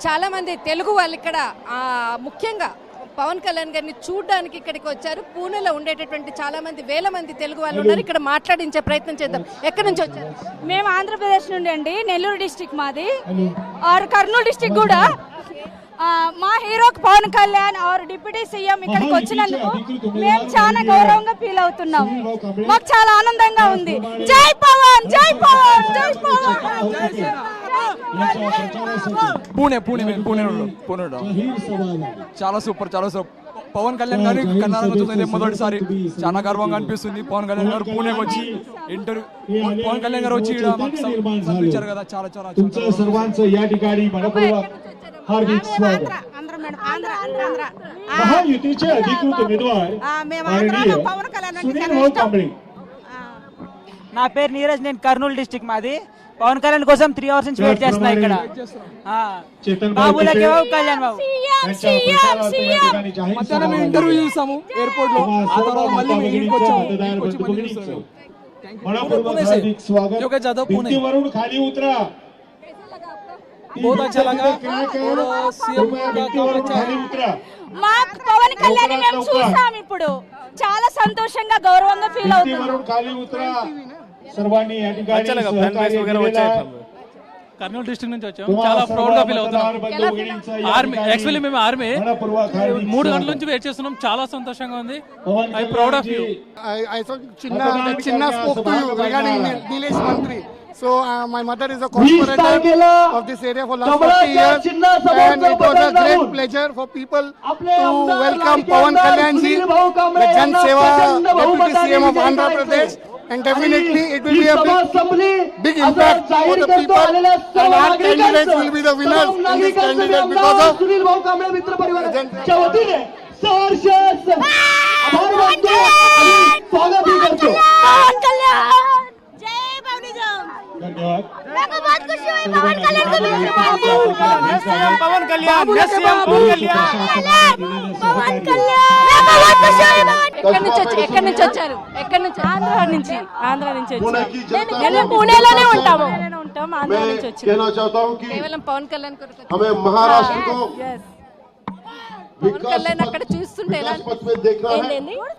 చాలా మంది తెలుగు వాళ్ళు ఇక్కడ ముఖ్యంగా పవన్ కళ్యాణ్ గారిని చూడడానికి ఇక్కడికి వచ్చారు. పూణేలో ఉండేటటువంటి చాలా మంది వేల మంది తెలుగు వాళ్ళు ఉన్నారు. ఇక్కడ మాట్లాడించే ప్రయత్నం చేద్దాం. ఎక్కడి నుంచి వచ్చారు? మేము ఆంధ్రప్రదేశ్ నుండి అండి, నెల్లూరు డిస్టిక్ మాది, और కర్నూలు డిస్టిక్ కూడా. మా హీరో పవన్ కళ్యాణ్ और డిప్యూటీ సీఎం ఇక్కడికి వచ్చినందుకు మేము చాలా గౌరవంగా ఫీల్ అవుతున్నాం. మాకు చాలా ఆనందంగా ఉంది. జై పవన్, జై పవన్, జై పవన్. పూణే చాలా సూపర్, పవన్ కళ్యాణ్ గారి కర్ణాటక మొదటిసారి చాలా గర్వంగా అనిపిస్తుంది. పవన్ కళ్యాణ్ గారు పూణేకి వచ్చి పవన్ కళ్యాణ్ గారు వచ్చి పంపించారు కదా, చాలా सर्वांचं या ठिकाणी मनपूर्वक हार्दिक स्वागत. महायुतीचे अधिकृत उमेदवार सुनील भाऊ कांबळे. నా పేరు నీరజ్, నేను కర్నూలు డిస్ట్రిక్ట్ మాది. పవన్ కళ్యాణ్ కోసం 3 hours నుంచి వెయిట్ చేస్తున్నా ఇక్కడ. బాబులకి కళ్యాణ్ బాబు మధ్యాహ్నం ఇంటర్వ్యూ చూసాము ఎయిర్పోర్ట్ లో, ఆ తర్వాత మళ్ళీ ఇంటికి వచ్చాము. मनपूर्वक हार्दिक स्वागत. भिंतीवरून खाली उतरा. बहुत अच्छा लगा और सीएम का काम अच्छा है. మా పవన్ కళ్యాణ్ మేము చూసాం, ఇప్పుడు చాలా సంతోషంగా గౌరవంగా ఫీల్ అవుతున్నాం. भिंतीवरून खाली उतरा. सर्वांनी या ठिकाणी सहकार्य केलेलं. కర్నూలు డిస్ట్రిక్ట్ నుంచి వచ్చాం, చాలా ప్రౌడ్ గా ఫీల్ అవుతున్నాం. ఆర్మీ యాక్చువల్లీ మేము ఆర్మీ 3 గంటల నుంచి వెయిట్ చేస్తున్నాం, చాలా సంతోషంగా ఉంది. I proud of you. చిన్న spoke to you regarding Nilesh Mantri. So my mother is a corporator of this area for last 40 years, and it was a great pleasure for people to welcome Pawan Kalyan ji, the Jan Seva Deputy CM of Andhra Pradesh, and definitely it will be a big impact for the people, and our candidates will be the winners in this candidate because of धन्यवाद. पवन कल्याण को పవన్ కళ్యాణ్ ఎక్కడి నుంచి వచ్చారు? ఆంధ్ర నుంచి వచ్చారు. నేను పూణేలోనే ఉంటాము. ఆంధ్ర నుంచి వచ్చారు. कहना चाहता हूं कि కేవలం పవన్ కళ్యాణ్ కొరకు हमें महाराष्ट्र को పవన్ కళ్యాణ్ అక్కడ చూస్తుంటే ఎలా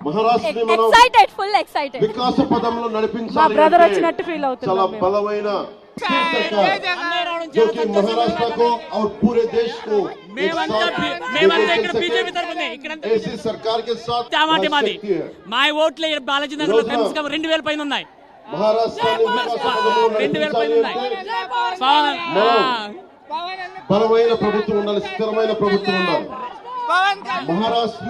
మహారాష్ట్ర ఎక్సైటెడ్, ఫుల్ ఎక్సైటెడ్. వికాస పదంలో నడిపించాలి. మా బ్రదర్ వచ్చినట్టు ఫీల్ అవుతున్నాం. చాలా బలమైన जो कि महाराष्ट्र को और पूरे देश को ऐसी सरकार के साथ మా ఓట్లే బాలాజీ నగర్ లో 2000 పైన ఉన్నాయి. महाराष्ट्र బలమైన ప్రభుత్వం ఉండాలి, స్థిరమైన ప్రభుత్వం ఉండాలి. మహారాష్ట్ర